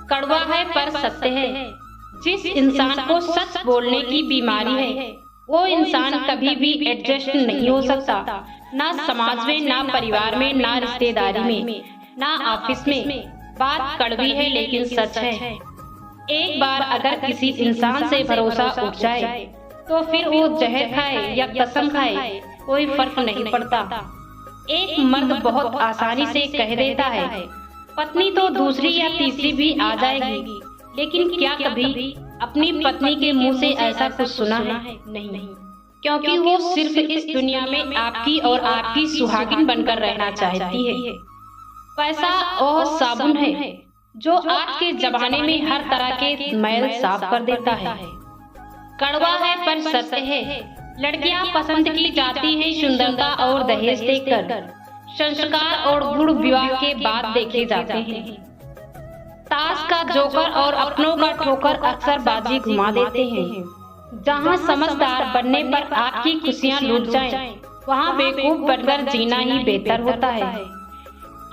कड़वा है पर सत्य है। जिस इंसान को सच बोलने की बीमारी है वो इंसान कभी भी एडजस्ट नहीं हो सकता, ना समाज में, ना परिवार में, ना रिश्तेदारी में, ना ऑफिस में। बात कड़वी है लेकिन सच है। एक बार अगर किसी इंसान से भरोसा उठ जाए तो फिर वो जहर खाए या कसम खाए कोई फर्क नहीं पड़ता। एक मर्द बहुत आसानी से कह देता है पत्नी तो दूसरी या तीसरी भी आ जाएगी, लेकिन क्या कभी अपनी पत्नी के मुंह से ऐसा कुछ सुना है? नहीं, क्योंकि वो सिर्फ इस दुनिया में आपकी और आपकी सुहागिन बनकर रहना चाहती है। पैसा और साबुन है जो आज के जमाने में हर तरह के मैल साफ कर देता है। कड़वा है पर सत्य है। लड़कियां पसंद की जाती हैं सुंदरता और दहेज देखकर, संस्कार और गुण विवाह के बाद देखे जाते हैं। ताश का जोकर और अपनों का ठोकर अक्सर बाजी घुमा देते हैं। जहां समझदार बनने पर आपकी खुशियां लूट जाएं, वहां बेवकूफ बनकर जीना ही बेहतर होता है।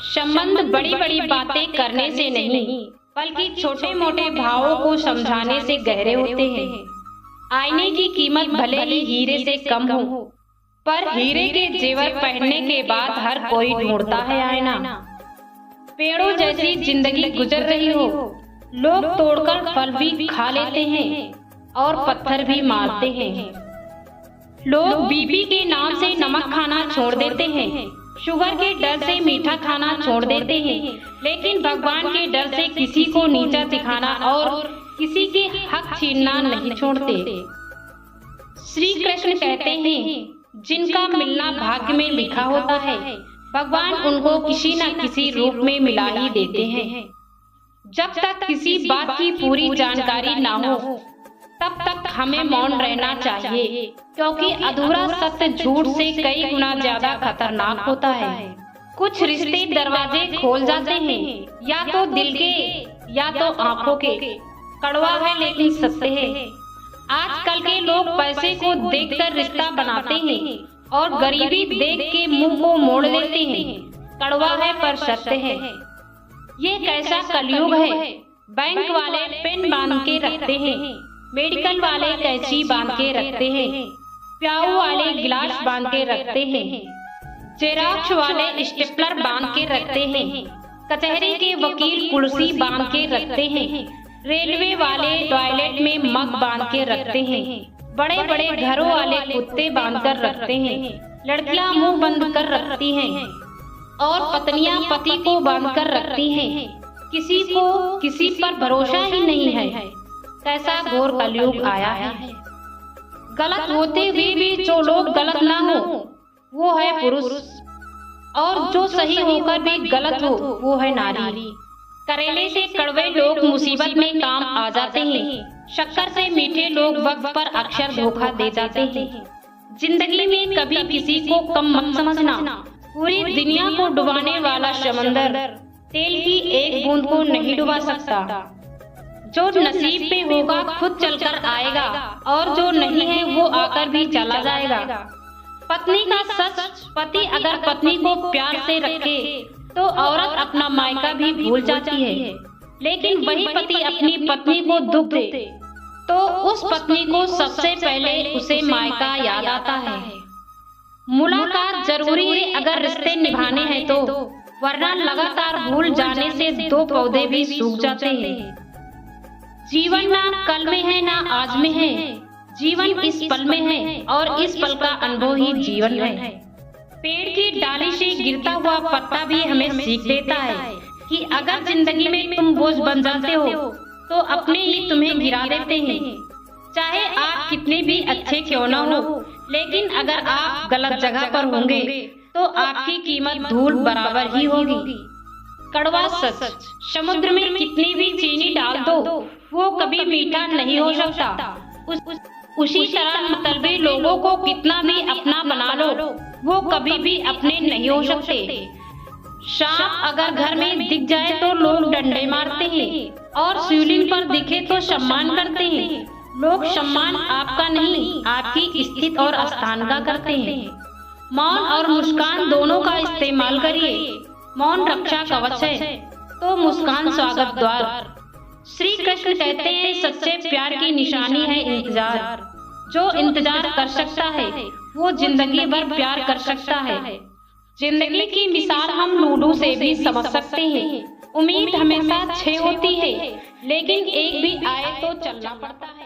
संबंध बड़ी बड़ी बातें करने से नहीं, बल्कि छोटे मोटे भावों को समझाने से गहरे होते हैं। आईने की कीमत भले ही हीरे से कम हो, पर हीरे के जेवर पहनने के बाद हर कोई ढूंढता है आईना। पेड़ों जैसी जिंदगी गुजर रही हो, लोग तोड़कर फल भी खा लेते हैं और पत्थर भी मारते हैं। लोग बीबी के नाम से नमक खाना छोड़ देते हैं, शुगर के डर से मीठा खाना छोड़ देते हैं, लेकिन भगवान के डर से किसी को नीचा दिखाना और किसी के हक छीनना नहीं छोड़ते। श्री कृष्ण कहते हैं जिनका मिलना भाग्य में लिखा होता है, भगवान उनको किसी न किसी रूप में मिला ही देते हैं। जब तक किसी बात की पूरी जानकारी ना हो तब तक हमें मौन रहना चाहिए, क्योंकि अधूरा सत्य झूठ से कई गुना ज्यादा खतरनाक होता है। कुछ रिश्ते दरवाजे खोल जाते हैं, या तो दिल के या तो आंखों के। कड़वा है लेकिन सत्य है। आजकल के लोग पैसे को देखकर रिश्ता बनाते हैं और गरीबी देख के मुंह को मोड़ लेते हैं। कड़वा है पर सत्य है। ये कैसा कलयुग है। बैंक वाले पेन बांध के रखते हैं, मेडिकल वाले कैंची बांध के रखते हैं, प्याऊ वाले गिलास बांध के रखते हैं, जेरॉक्स वाले स्टेपलर बांध के रखते हैं, कचहरी के वकील कुर्सी बांध के रखते हैं, रेलवे वाले टॉयलेट में मग बांध के रखते हैं, बड़े बड़े घरों वाले कुत्ते बांध कर रखते हैं, लड़कियां मुंह बंद कर रखती हैं और पत्नियां पति को बांध कर रखती हैं। किसी को किसी पर भरोसा ही नहीं है। कैसा घोर कलयुग आया है। गलत होते हुए भी जो लोग गलत ना हो वो है पुरुष, और जो सही होकर भी गलत हो वो है नारी। करेले से कड़वे लोग मुसीबत में काम आ जाते हैं, शक्कर से मीठे लोग वक्त पर अक्सर धोखा दे जाते हैं। जिंदगी में कभी किसी को कम मत समझना। पूरी दुनिया को डुबाने वाला समंदर तेल की एक बूंद को नहीं डुबा सकता। जो नसीब पे होगा खुद चलकर आएगा, और जो नहीं है वो आकर भी चला जाएगा। पत्नी का सच। पति अगर पत्नी को प्यार से रखे तो औरत अपना मायका भी भूल जाती है, लेकिन वही पति अपनी पत्नी को दुख दे तो उस पत्नी को सबसे पहले उसे मायका याद आता है। मुलाकात जरूरी है अगर रिश्ते निभाने हैं तो, वरना लगातार भूल जाने से दो पौधे भी सूख जाते हैं। जीवन ना कल में है ना आज में है, जीवन इस पल में है और इस पल का अनुभव ही जीवन है। पेड़ की डाली से गिरता हुआ पत्ता भी हमें सीख देता है कि अगर जिंदगी में तुम बोझ बन जाते हो तो अपने ही तुम्हें गिरा देते हैं। चाहे आप कितने भी अच्छे क्यों न हो, लेकिन अगर आप गलत जगह पर होंगे तो आपकी कीमत धूल बराबर ही होगी। कड़वा सच। समुद्र में कितनी भी चीनी डाल दो वो कभी मीठा नहीं हो सकता। उसी तरह मतलबी लोगों को कितना भी अपना बना लो वो कभी भी अपने नहीं हो सकते। सांप अगर घर में दिख जाए तो लोग डंडे मारते हैं, और शिवलिंग पर दिखे तो सम्मान करते हैं। लोग सम्मान आपका नहीं आपकी स्थिति और स्थान का करते हैं। मौन और मुस्कान दोनों का इस्तेमाल करिए। मौन रक्षा कवच है तो मुस्कान स्वागत द्वार। श्री कृष्ण कहते हैं सच्चे प्यार की निशानी है इंतजार। जो इंतजार कर सकता है वो जिंदगी भर प्यार कर सकता है। जिंदगी की मिसाल हम लूडो से भी समझ सकते हैं। उम्मीद हमेशा 6 होती है, लेकिन एक भी आए तो चलना पड़ता है।